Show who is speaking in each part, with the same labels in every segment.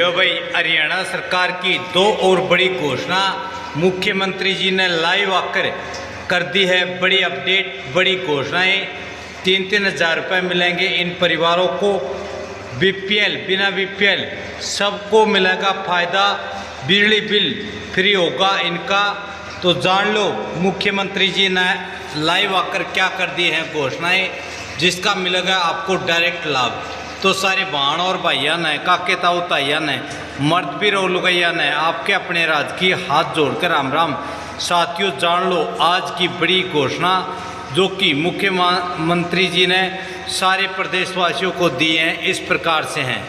Speaker 1: लो भाई, हरियाणा सरकार की दो और बड़ी घोषणा मुख्यमंत्री जी ने लाइव आकर कर दी है। बड़ी अपडेट, बड़ी घोषणाएं। 3-3 हज़ार रुपये मिलेंगे इन परिवारों को। बीपीएल, बिना बीपीएल सबको मिलेगा फ़ायदा। बिजली बिल फ्री होगा इनका। तो जान लो मुख्यमंत्री जी ने लाइव आकर क्या कर दी हैं घोषणाएं, जिसका मिलेगा आपको डायरेक्ट लाभ। तो सारे बहन और भाइया ने, काके ताऊ ताइया ने, मर्द भी रो लुगैया ने आपके अपने राजकीय हाथ जोड़कर राम राम। साथियों जान लो आज की बड़ी घोषणा जो कि मुख्यमंत्री जी ने सारे प्रदेशवासियों को दी हैं, इस प्रकार से हैं।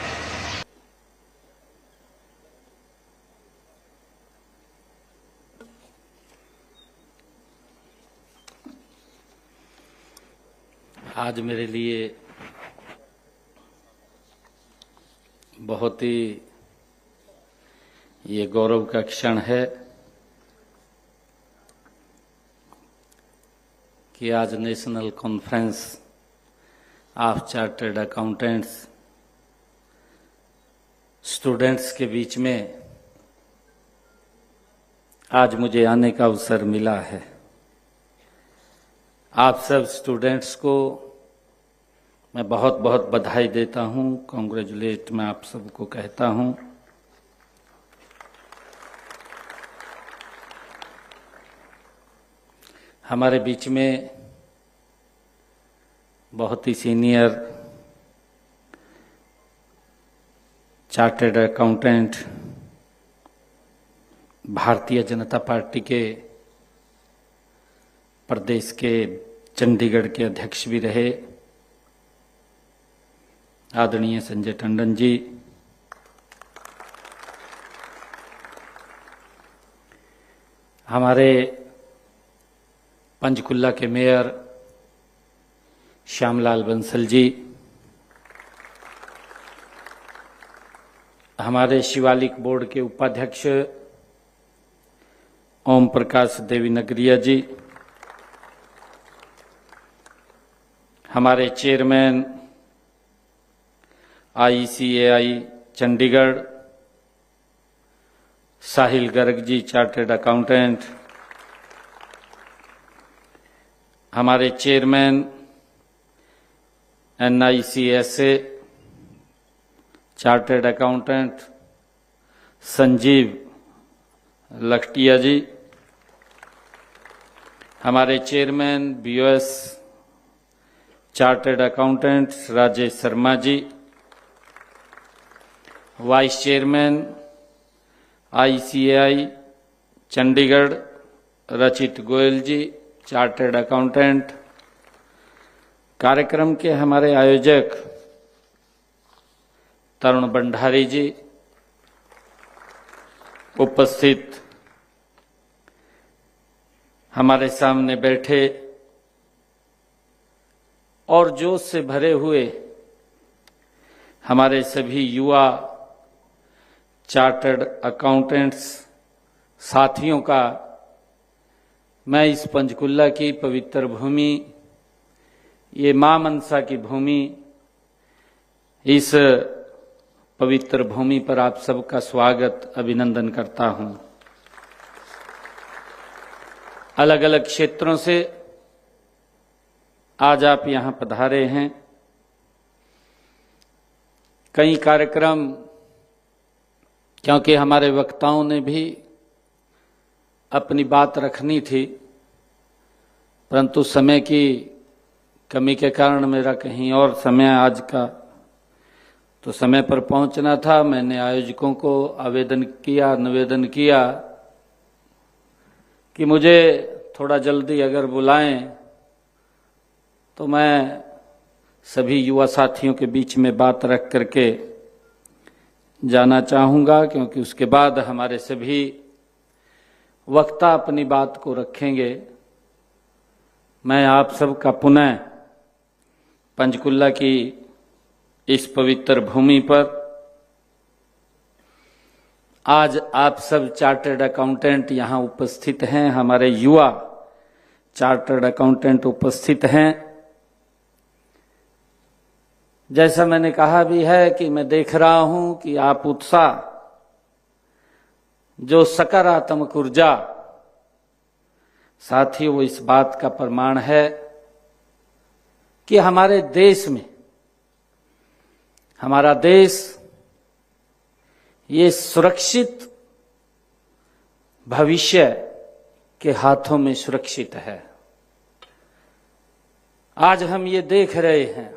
Speaker 2: आज मेरे लिए बहुत ही ये गौरव का क्षण है कि आज national conference of chartered accountants students के बीच में आज मुझे आने का अवसर मिला है। आप सब स्टूडेंट्स को मैं बहुत बहुत बधाई देता हूं, कॉन्ग्रेचुलेट मैं आप सबको कहता हूं। हमारे बीच में बहुत ही senior chartered accountant Bharatiya Janata party के प्रदेश के चंडीगढ़ के अध्यक्ष भी रहे आदरणीय संजय टंडन जी, हमारे पंचकुला के मेयर श्यामलाल बंसल जी, हमारे शिवालिक बोर्ड के उपाध्यक्ष ओम प्रकाश देवीनगरिया जी, हमारे chairman ICAI Chandigarh Sahil Garg ji chartered accountant, हमारे chairman NICSA chartered accountant Sanjeev Lakhtia ji, हमारे chairman BOS chartered accountant Rajesh Sharma ji, vice chairman ICAI Chandigarh Rachit Goyal जी चार्टर्ड अकाउंटेंट, कार्यक्रम के हमारे आयोजक तरुण भंडारी जी, उपस्थित हमारे सामने बैठे और जोश से भरे हुए हमारे सभी युवा चार्टर्ड अकाउंटेंट्स साथियों का मैं इस पंचकुला की पवित्र भूमि, ये मां मनसा की भूमि, इस पवित्र भूमि पर आप सबका स्वागत, अभिनंदन करता हूं। अलग अलग क्षेत्रों से आज आप यहां पधारे हैं। कई कार्यक्रम, क्योंकि हमारे वक्ताओं ने भी अपनी बात रखनी थी, परंतु समय की कमी के कारण मेरा कहीं और समय आज का तो समय पर पहुंचना था। मैंने आयोजकों को निवेदन किया कि मुझे थोड़ा जल्दी अगर बुलाएं तो मैं सभी युवा साथियों के बीच में बात रख करके जाना चाहूंगा, क्योंकि उसके बाद हमारे सभी वक्ता अपनी बात को रखेंगे। मैं आप सबका पुनः पंचकुला की इस पवित्र भूमि पर आज आप सब चार्टर्ड अकाउंटेंट यहां उपस्थित हैं, हमारे युवा चार्टर्ड अकाउंटेंट उपस्थित हैं। जैसा मैंने कहा भी है कि मैं देख रहा हूं कि आप उत्साह, जो सकारात्मक ऊर्जा, साथियों वो इस बात का प्रमाण है कि हमारे देश में, हमारा देश ये सुरक्षित भविष्य के हाथों में सुरक्षित है। आज हम ये देख रहे हैं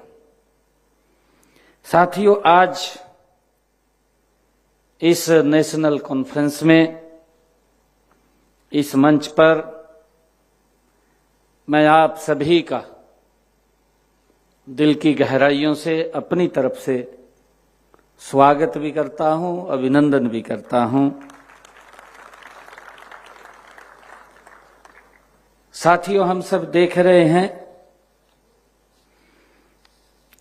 Speaker 2: साथियों, आज इस नेशनल कॉन्फ्रेंस में, इस मंच पर मैं आप सभी का दिल की गहराइयों से अपनी तरफ से स्वागत भी करता हूं, अभिनंदन भी करता हूं। साथियों, हम सब देख रहे हैं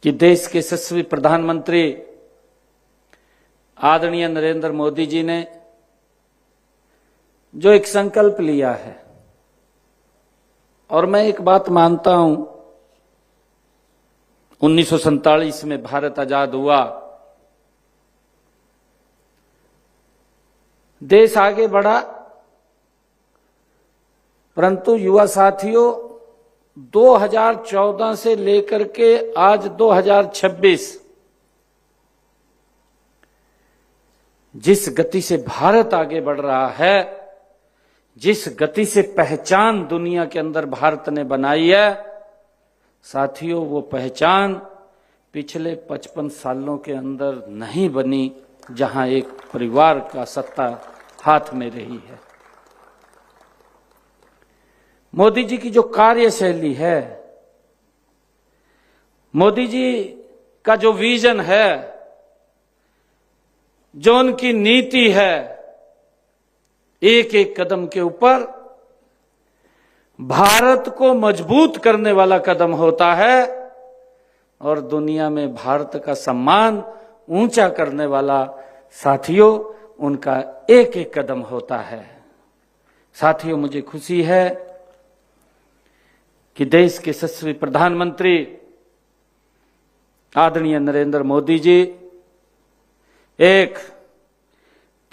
Speaker 2: कि देश के यशस्वी प्रधानमंत्री आदरणीय नरेंद्र मोदी जी ने जो एक संकल्प लिया है, और मैं एक बात मानता हूं, 1947 में भारत आजाद हुआ, देश आगे बढ़ा, परंतु युवा साथियों 2014 से लेकर के आज 2026 जिस गति से भारत आगे बढ़ रहा है, जिस गति से पहचान दुनिया के अंदर भारत ने बनाई है, साथियों वो पहचान पिछले 55 सालों के अंदर नहीं बनी, जहां एक परिवार का सत्ता हाथ में रही है। मोदी जी की जो कार्यशैली है, मोदी जी का जो विजन है, जो उनकी नीति है, एक एक कदम के ऊपर भारत को मजबूत करने वाला कदम होता है और दुनिया में भारत का सम्मान ऊंचा करने वाला साथियों उनका एक एक कदम होता है। साथियों, मुझे खुशी है कि देश के यशस्वी प्रधानमंत्री आदरणीय नरेंद्र मोदी जी एक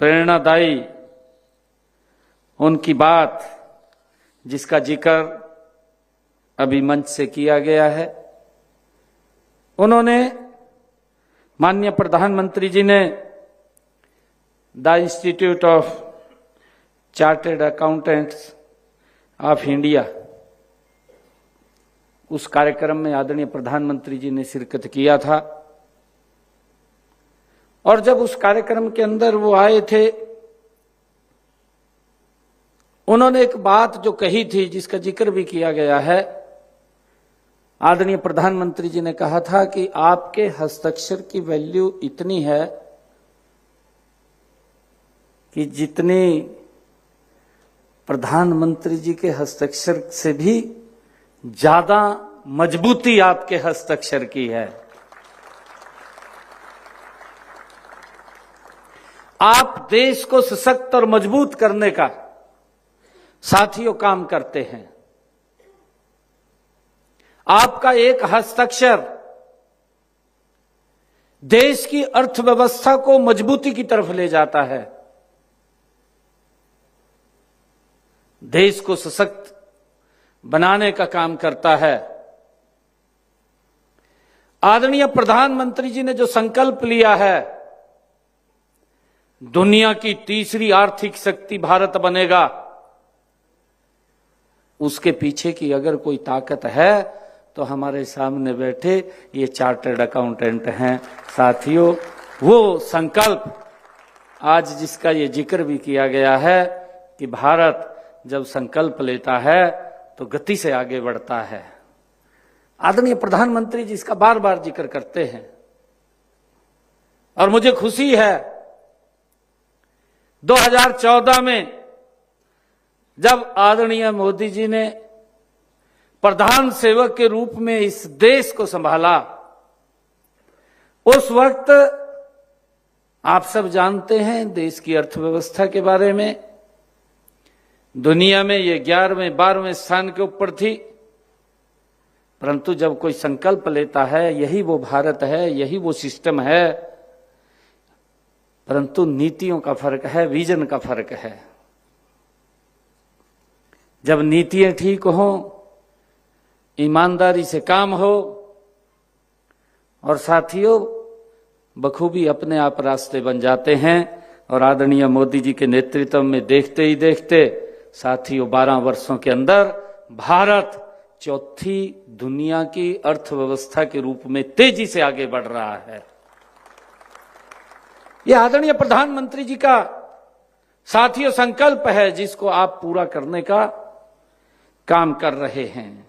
Speaker 2: प्रेरणादायी उनकी बात, जिसका जिक्र अभी मंच से किया गया है, उन्होंने, माननीय प्रधानमंत्री जी ने the institute of chartered accountants of India, उस कार्यक्रम में आदरणीय प्रधानमंत्री जी ने शिरकत किया था, और जब उस कार्यक्रम के अंदर वो आए थे, उन्होंने एक बात जो कही थी, जिसका जिक्र भी किया गया है, आदरणीय प्रधानमंत्री जी ने कहा था कि आपके हस्ताक्षर की वैल्यू इतनी है कि जितनी प्रधानमंत्री जी के हस्ताक्षर से भी ज्यादा मजबूती आपके हस्ताक्षर की है। आप देश को सशक्त और मजबूत करने का साथियों काम करते हैं। आपका एक हस्ताक्षर देश की अर्थव्यवस्था को मजबूती की तरफ ले जाता है, देश को सशक्त बनाने का काम करता है। आदरणीय प्रधानमंत्री जी ने जो संकल्प लिया है, दुनिया की तीसरी आर्थिक शक्ति भारत बनेगा, उसके पीछे की अगर कोई ताकत है तो हमारे सामने बैठे ये चार्टर्ड अकाउंटेंट हैं। साथियों, वो संकल्प आज जिसका ये जिक्र भी किया गया है कि भारत जब संकल्प लेता है तो गति से आगे बढ़ता है, आदरणीय प्रधानमंत्री जी इसका बार बार जिक्र करते हैं। और मुझे खुशी है 2014 में जब आदरणीय मोदी जी ने प्रधान सेवक के रूप में इस देश को संभाला, उस वक्त आप सब जानते हैं देश की अर्थव्यवस्था के बारे में, दुनिया में ये 11वें 12वें स्थान के ऊपर थी। परंतु जब कोई संकल्प लेता है, यही वो भारत है, यही वो सिस्टम है, परंतु नीतियों का फर्क है, विजन का फर्क है। जब नीतियां ठीक हो, ईमानदारी से काम हो और साथियों बखूबी अपने आप रास्ते बन जाते हैं। और आदरणीय मोदी जी के नेतृत्व में देखते ही देखते साथियों 12 वर्षों के अंदर भारत चौथी दुनिया की अर्थव्यवस्था के रूप में तेजी से आगे बढ़ रहा है। यह आदरणीय प्रधानमंत्री जी का साथियों संकल्प है, जिसको आप पूरा करने का काम कर रहे हैं।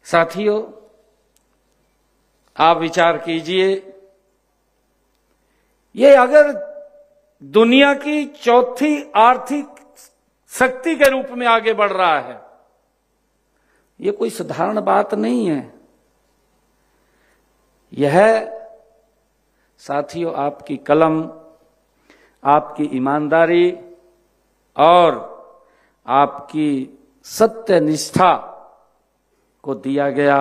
Speaker 2: साथियों आप विचार कीजिए, ये अगर दुनिया की चौथी आर्थिक शक्ति के रूप में आगे बढ़ रहा है, ये कोई साधारण बात नहीं है। यह साथियों आपकी कलम, आपकी ईमानदारी और आपकी सत्य निष्ठा को दिया गया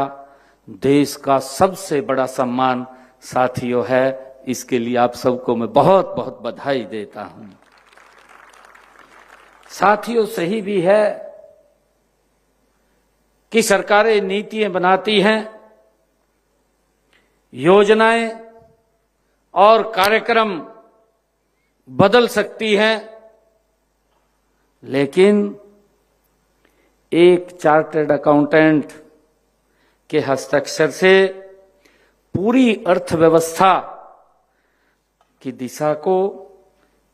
Speaker 2: देश का सबसे बड़ा सम्मान साथियों है। इसके लिए आप सबको मैं बहुत बहुत बधाई देता हूं। साथियों सही भी है कि सरकारें नीतियां बनाती हैं, योजनाएं और कार्यक्रम बदल सकती हैं, लेकिन एक चार्टर्ड अकाउंटेंट के हस्ताक्षर से पूरी अर्थव्यवस्था की दिशा को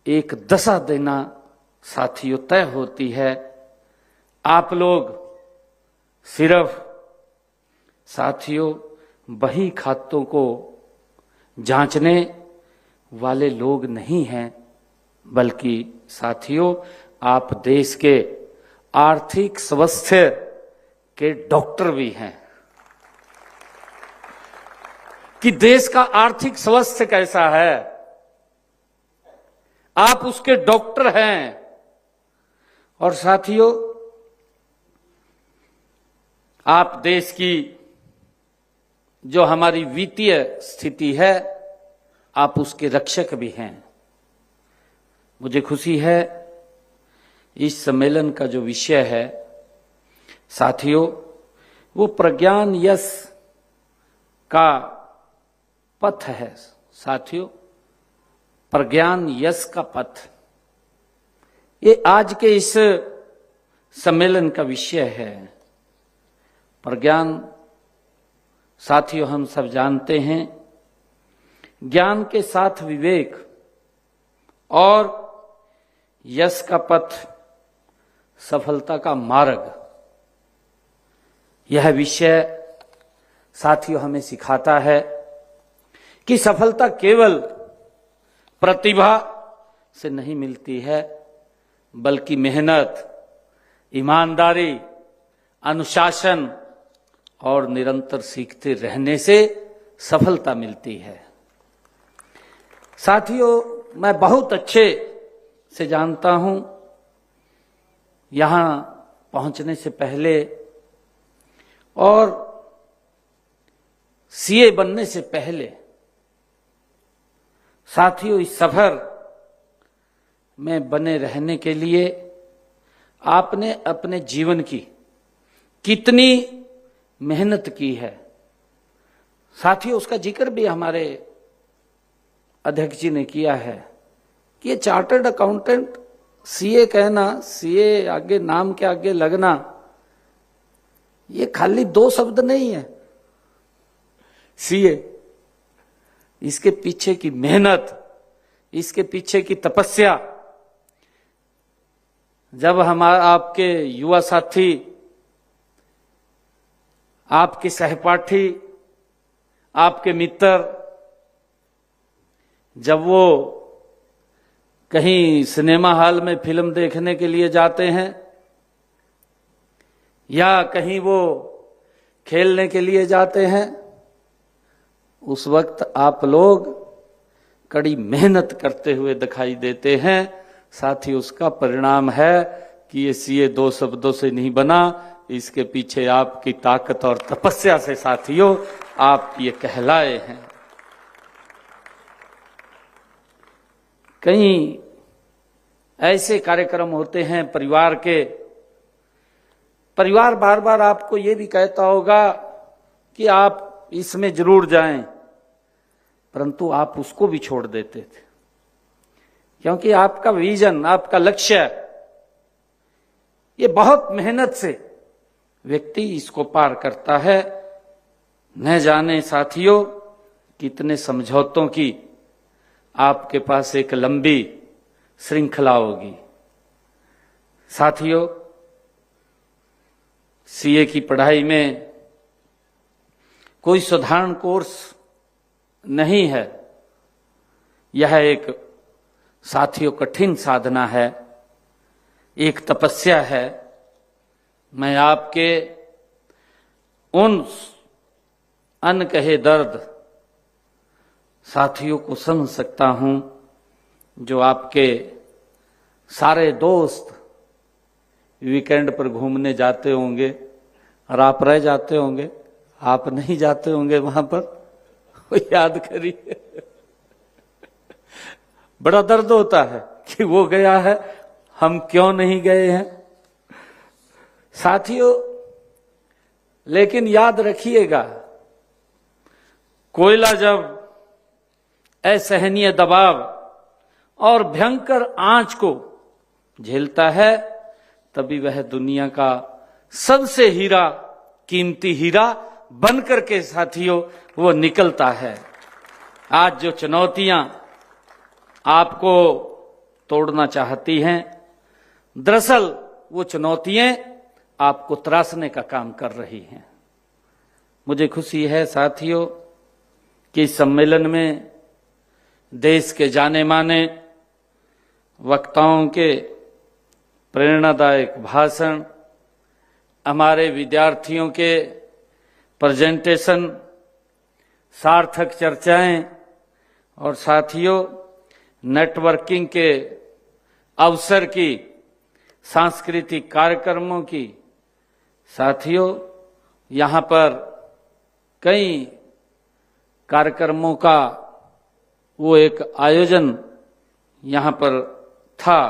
Speaker 2: एक दशा देना साथियों तय होती है। आप लोग सिर्फ साथियों बही खातों को जांचने वाले लोग नहीं हैं, बल्कि साथियों आप देश के आर्थिक स्वास्थ्य के डॉक्टर भी हैं कि देश का आर्थिक स्वास्थ्य कैसा है, आप उसके डॉक्टर हैं। और साथियों आप देश की जो हमारी वित्तीय स्थिति है, आप उसके रक्षक भी हैं। मुझे खुशी है इस सम्मेलन का जो विषय है साथियों, वो प्रज्ञान यश का पथ है। साथियों प्रज्ञान यश का पथ, ये आज के इस सम्मेलन का विषय है। प्रज्ञान साथियों हम सब जानते हैं, ज्ञान के साथ विवेक और यश का पथ सफलता का मार्ग। यह विषय साथियों हमें सिखाता है कि सफलता केवल प्रतिभा से नहीं मिलती है, बल्कि मेहनत, ईमानदारी, अनुशासन और निरंतर सीखते रहने से सफलता मिलती है। साथियों मैं बहुत अच्छे से जानता हूं, यहां पहुंचने से पहले और सीए बनने से पहले साथियों इस सफर में बने रहने के लिए आपने अपने जीवन की कितनी मेहनत की है। साथियों उसका जिक्र भी हमारे अध्यक्ष जी ने किया है कि ये चार्टर्ड अकाउंटेंट सीए कहना, सीए आगे नाम के आगे लगना, ये खाली 2 शब्द नहीं है। सीए, इसके पीछे की मेहनत, इसके पीछे की तपस्या। जब हमारा आपके युवा साथी, आपके सहपाठी, आपके मित्र जब वो कहीं सिनेमा हॉल में फिल्म देखने के लिए जाते हैं या कहीं वो खेलने के लिए जाते हैं, उस वक्त आप लोग कड़ी मेहनत करते हुए दिखाई देते हैं। साथ ही उसका परिणाम है कि ये सीए 2 शब्दों से नहीं बना, इसके पीछे आपकी ताकत और तपस्या से साथियों आप ये कहलाए हैं। कई ऐसे कार्यक्रम होते हैं परिवार के, परिवार बार बार आपको ये भी कहता होगा कि आप इसमें जरूर जाएं, परंतु आप उसको भी छोड़ देते थे, क्योंकि आपका विजन, आपका लक्ष्य, ये बहुत मेहनत से व्यक्ति इसको पार करता है। न जाने साथियों कितने समझौतों की आपके पास एक लंबी श्रृंखला होगी। साथियों, सीए की पढ़ाई में कोई साधारण कोर्स नहीं है। यह एक साथियों कठिन साधना है, एक तपस्या है। मैं आपके उन अनकहे दर्द साथियों को समझ सकता हूं जो आपके सारे दोस्त वीकेंड पर घूमने जाते होंगे और आप रह जाते होंगे, आप नहीं जाते होंगे वहां पर। याद करिए, बड़ा दर्द होता है कि वो गया है, हम क्यों नहीं गए हैं साथियों। लेकिन याद रखिएगा, कोयला जब असहनीय दबाव और भयंकर आंच को झेलता है, तभी वह दुनिया का सबसे हीरा, कीमती हीरा बनकर के साथियों वो निकलता है। आज जो चुनौतियां आपको तोड़ना चाहती हैं, दरअसल वो चुनौतियां आपको त्रासने का काम कर रही हैं। मुझे खुशी है साथियों कि इस सम्मेलन में देश के जाने माने वक्ताओं के प्रेरणादायक भाषण, हमारे विद्यार्थियों के प्रेजेंटेशन, सार्थक चर्चाएं और साथियों नेटवर्किंग के अवसर की, सांस्कृतिक कार्यक्रमों की, साथियों यहाँ पर कई कार्यक्रमों का वो एक आयोजन यहाँ पर था।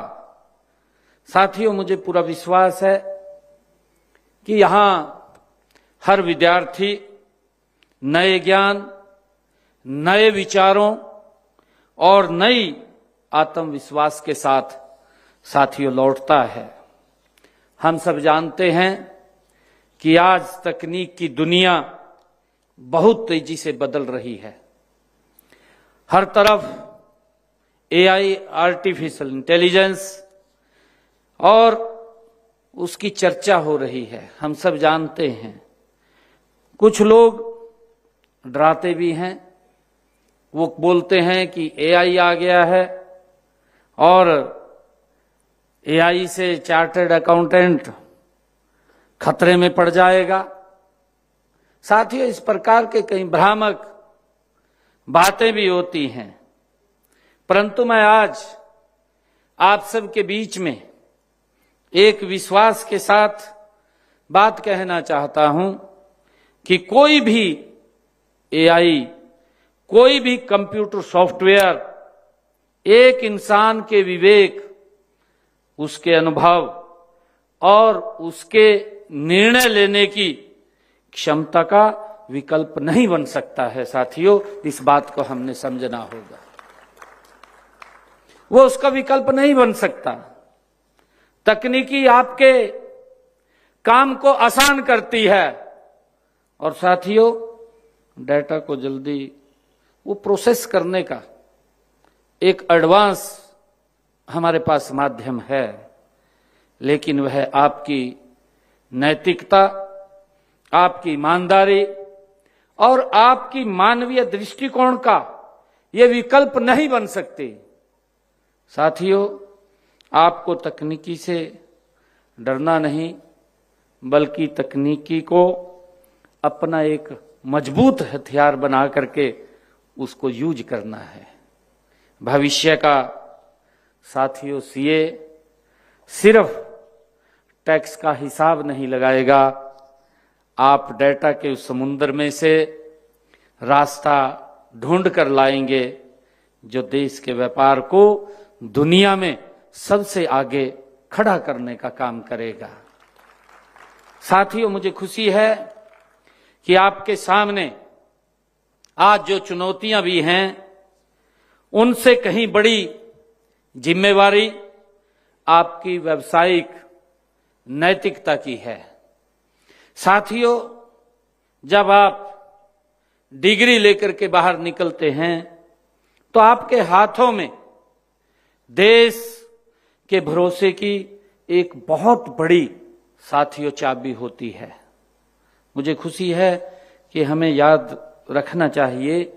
Speaker 2: साथियों मुझे पूरा विश्वास है कि यहाँ हर विद्यार्थी नए ज्ञान, नए विचारों और नई आत्मविश्वास के साथ साथियों लौटता है। हम सब जानते हैं कि आज तकनीक की दुनिया बहुत तेजी से बदल रही है। हर तरफ एआई, आर्टिफिशियल इंटेलिजेंस और उसकी चर्चा हो रही है। हम सब जानते हैं, कुछ लोग डराते भी हैं। वो बोलते हैं कि एआई आ गया है और एआई से चार्टर्ड अकाउंटेंट खतरे में पड़ जाएगा। साथियों इस प्रकार के कई भ्रामक बातें भी होती हैं, परंतु मैं आज आप सबके बीच में एक विश्वास के साथ बात कहना चाहता हूं कि कोई भी एआई, कोई भी कंप्यूटर सॉफ्टवेयर एक इंसान के विवेक, उसके अनुभव और उसके निर्णय लेने की क्षमता का विकल्प नहीं बन सकता है। साथियों इस बात को हमने समझना होगा, वो उसका विकल्प नहीं बन सकता। तकनीकी आपके काम को आसान करती है और साथियों डेटा को जल्दी वो प्रोसेस करने का एक एडवांस हमारे पास माध्यम है, लेकिन वह आपकी नैतिकता, आपकी ईमानदारी और आपकी मानवीय दृष्टिकोण का ये विकल्प नहीं बन सकती। साथियों आपको तकनीकी से डरना नहीं, बल्कि तकनीकी को अपना एक मजबूत हथियार बना करके उसको यूज करना है। भविष्य का साथियों सीए सिर्फ टैक्स का हिसाब नहीं लगाएगा, आप डेटा के उस समुद्र में से रास्ता ढूंढ कर लाएंगे जो देश के व्यापार को दुनिया में सबसे आगे खड़ा करने का काम करेगा। साथियों, मुझे खुशी है कि आपके सामने आज जो चुनौतियां भी हैं उनसे कहीं बड़ी जिम्मेवारी आपकी व्यावसायिक नैतिकता की है। साथियों, जब आप डिग्री लेकर के बाहर निकलते हैं तो आपके हाथों में देश के भरोसे की एक बहुत बड़ी साथियों चाबी होती है। मुझे खुशी है कि हमें याद रखना चाहिए,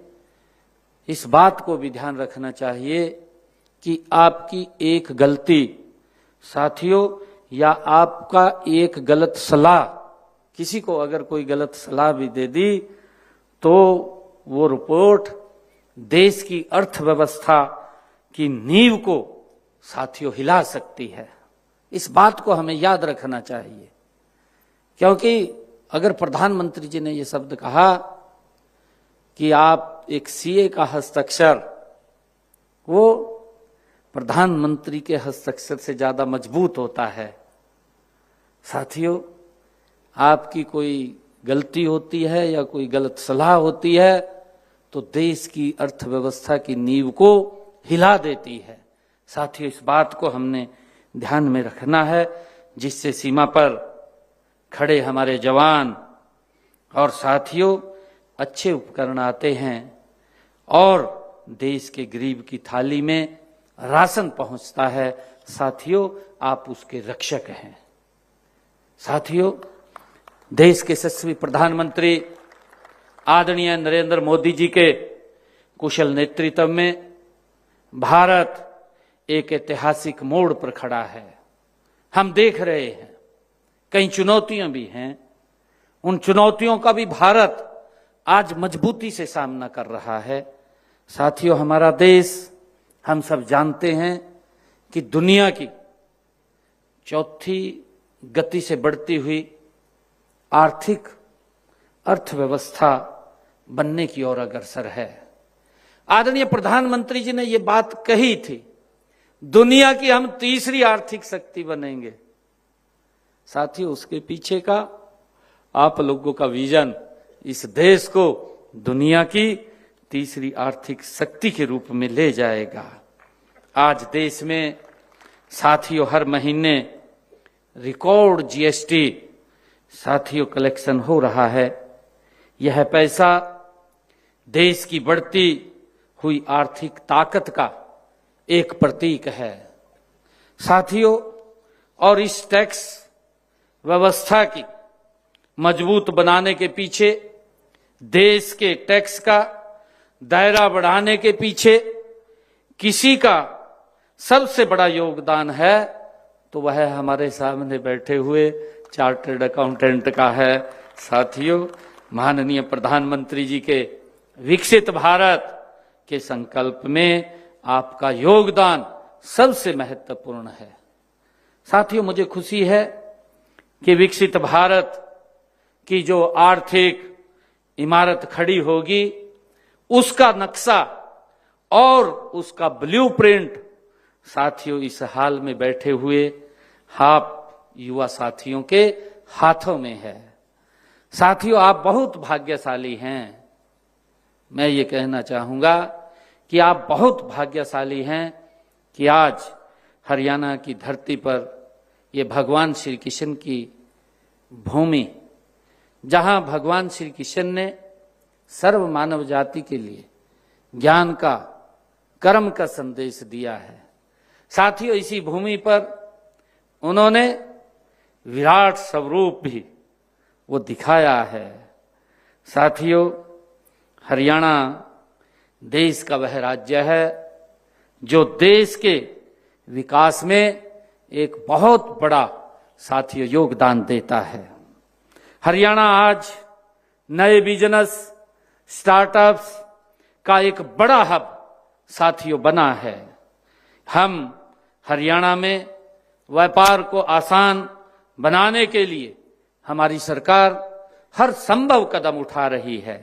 Speaker 2: इस बात को भी ध्यान रखना चाहिए कि आपकी एक गलती साथियों या आपका एक गलत सलाह, किसी को अगर कोई गलत सलाह भी दे दी तो वो रिपोर्ट देश की अर्थव्यवस्था की नींव को साथियों हिला सकती है। इस बात को हमें याद रखना चाहिए, क्योंकि अगर प्रधानमंत्री जी ने ये शब्द कहा कि आप एक सीए का हस्ताक्षर वो प्रधानमंत्री के हस्ताक्षर से ज्यादा मजबूत होता है। साथियों, आपकी कोई गलती होती है या कोई गलत सलाह होती है तो देश की अर्थव्यवस्था की नींव को हिला देती है। साथियों, इस बात को हमने ध्यान में रखना है, जिससे सीमा पर खड़े हमारे जवान और साथियों अच्छे उपकरण आते हैं और देश के गरीब की थाली में राशन पहुंचता है। साथियों, आप उसके रक्षक हैं। साथियों, देश के यशस्वी प्रधानमंत्री आदरणीय नरेंद्र मोदी जी के कुशल नेतृत्व में भारत एक ऐतिहासिक मोड़ पर खड़ा है। हम देख रहे हैं कई चुनौतियां भी हैं, उन चुनौतियों का भी भारत आज मजबूती से सामना कर रहा है। साथियों, हमारा देश, हम सब जानते हैं कि दुनिया की चौथी गति से बढ़ती हुई आर्थिक अर्थव्यवस्था बनने की ओर अग्रसर है। आदरणीय प्रधानमंत्री जी ने ये बात कही थी, दुनिया की हम तीसरी आर्थिक शक्ति बनेंगे। साथियों, उसके पीछे का आप लोगों का विजन इस देश को दुनिया की तीसरी आर्थिक शक्ति के रूप में ले जाएगा। आज देश में साथियों हर महीने रिकॉर्ड जीएसटी साथियों कलेक्शन हो रहा है। यह पैसा देश की बढ़ती हुई आर्थिक ताकत का एक प्रतीक है। साथियों, और इस टैक्स व्यवस्था की मजबूत बनाने के पीछे, देश के टैक्स का दायरा बढ़ाने के पीछे किसी का सबसे बड़ा योगदान है तो वह हमारे सामने बैठे हुए चार्टर्ड अकाउंटेंट का है। साथियों, माननीय प्रधानमंत्री जी के विकसित भारत के संकल्प में आपका योगदान सबसे महत्वपूर्ण है। साथियों, मुझे खुशी है कि विकसित भारत की जो आर्थिक इमारत खड़ी होगी उसका नक्शा और उसका ब्लूप्रिंट साथियों इस हाल में बैठे हुए आप युवा साथियों के हाथों में है। साथियों, आप बहुत भाग्यशाली हैं। मैं ये कहना चाहूंगा कि आप बहुत भाग्यशाली हैं कि आज हरियाणा की धरती पर ये भगवान श्री कृष्ण की भूमि, जहां भगवान श्री कृष्ण ने सर्व मानव जाति के लिए ज्ञान का, कर्म का संदेश दिया है। साथियों, इसी भूमि पर उन्होंने विराट स्वरूप भी वो दिखाया है। साथियों, हरियाणा देश का वह राज्य है जो देश के विकास में एक बहुत बड़ा साथियों योगदान देता है। हरियाणा आज नए बिजनेस, स्टार्टअप्स का एक बड़ा हब साथियों बना है। हम हरियाणा में व्यापार को आसान बनाने के लिए हमारी सरकार हर संभव कदम उठा रही है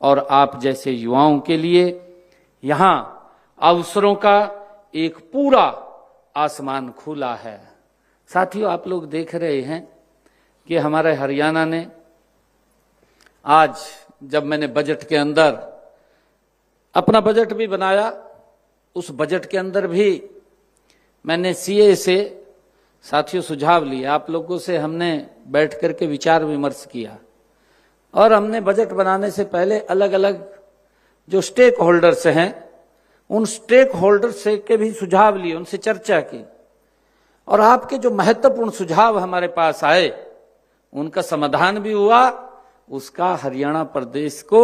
Speaker 2: और आप जैसे युवाओं के लिए यहां अवसरों का एक पूरा आसमान खुला है। साथियों, आप लोग देख रहे हैं कि हमारे हरियाणा ने आज जब मैंने बजट के अंदर अपना बजट भी बनाया, उस बजट के अंदर भी मैंने सीए से साथियों सुझाव लिए। आप लोगों से हमने बैठ करके विचार विमर्श किया और हमने बजट बनाने से पहले अलग अलग जो स्टेक होल्डर्स हैं उन स्टेक होल्डर्स से के भी सुझाव लिए, उनसे चर्चा की और आपके जो महत्वपूर्ण सुझाव हमारे पास आए उनका समाधान भी हुआ, उसका हरियाणा प्रदेश को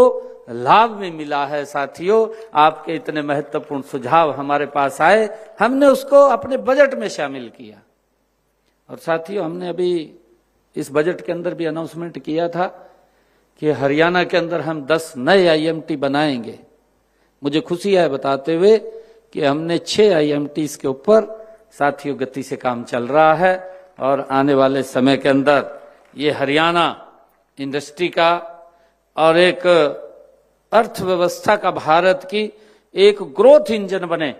Speaker 2: लाभ भी मिला है। साथियों, आपके इतने महत्वपूर्ण सुझाव हमारे पास आए, हमने उसको अपने बजट में शामिल किया। और साथियों, हमने अभी इस बजट के अंदर भी अनाउंसमेंट किया था कि हरियाणा के अंदर हम 10 नए आईएमटी बनाएंगे। मुझे खुशी है बताते हुए कि हमने 6 आईएमटीज के ऊपर साथियों गति से काम चल रहा है और आने वाले समय के अंदर ये हरियाणा इंडस्ट्री का और एक अर्थव्यवस्था का भारत की एक ग्रोथ इंजन बने,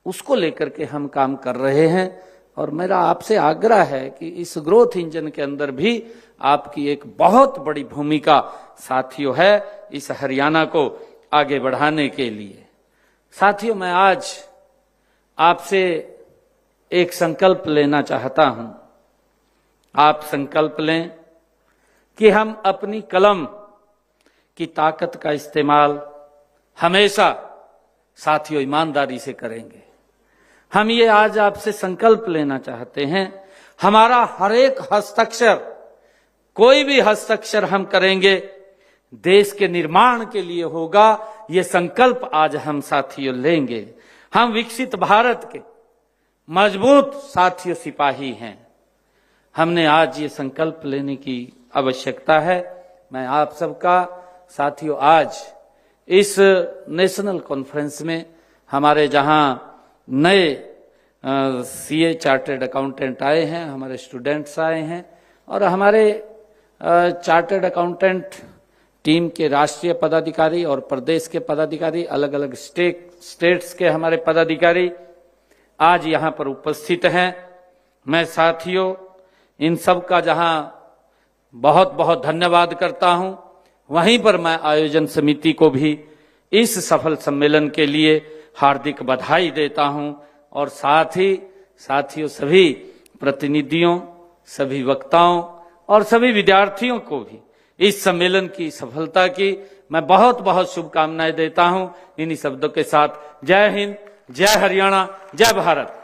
Speaker 2: उसको लेकर के हम काम कर रहे हैं। और मेरा आपसे आग्रह है कि इस ग्रोथ इंजन के अंदर भी आपकी एक बहुत बड़ी भूमिका साथियों है इस हरियाणा को आगे बढ़ाने के लिए। साथियों, मैं आज आपसे एक संकल्प लेना चाहता हूं। आप संकल्प लें कि हम अपनी कलम की ताकत का इस्तेमाल हमेशा साथियों ईमानदारी से करेंगे। हम ये आज आपसे संकल्प लेना चाहते हैं, हमारा हर एक हस्ताक्षर, कोई भी हस्ताक्षर हम करेंगे देश के निर्माण के लिए होगा। ये संकल्प आज हम साथियों लेंगे। हम विकसित भारत के मजबूत साथियों सिपाही हैं। हमने आज ये संकल्प लेने की आवश्यकता है। मैं आप सबका साथियों आज इस नेशनल कॉन्फ्रेंस में हमारे जहां नए सीए चार्टर्ड अकाउंटेंट आए हैं, हमारे स्टूडेंट्स आए हैं और हमारे चार्टर्ड अकाउंटेंट टीम के राष्ट्रीय पदाधिकारी और प्रदेश के पदाधिकारी, अलग अलग स्टेट्स के हमारे पदाधिकारी आज यहां पर उपस्थित हैं। मैं साथियों इन सब का जहां बहुत बहुत धन्यवाद करता हूं, वहीं पर मैं आयोजन समिति को भी इस सफल सम्मेलन के लिए हार्दिक बधाई देता हूं और साथ ही साथियों सभी प्रतिनिधियों, सभी वक्ताओं और सभी विद्यार्थियों को भी इस सम्मेलन की सफलता की मैं बहुत बहुत शुभकामनाएं देता हूं। इन्हीं शब्दों के साथ जय हिंद, जय हरियाणा, जय भारत।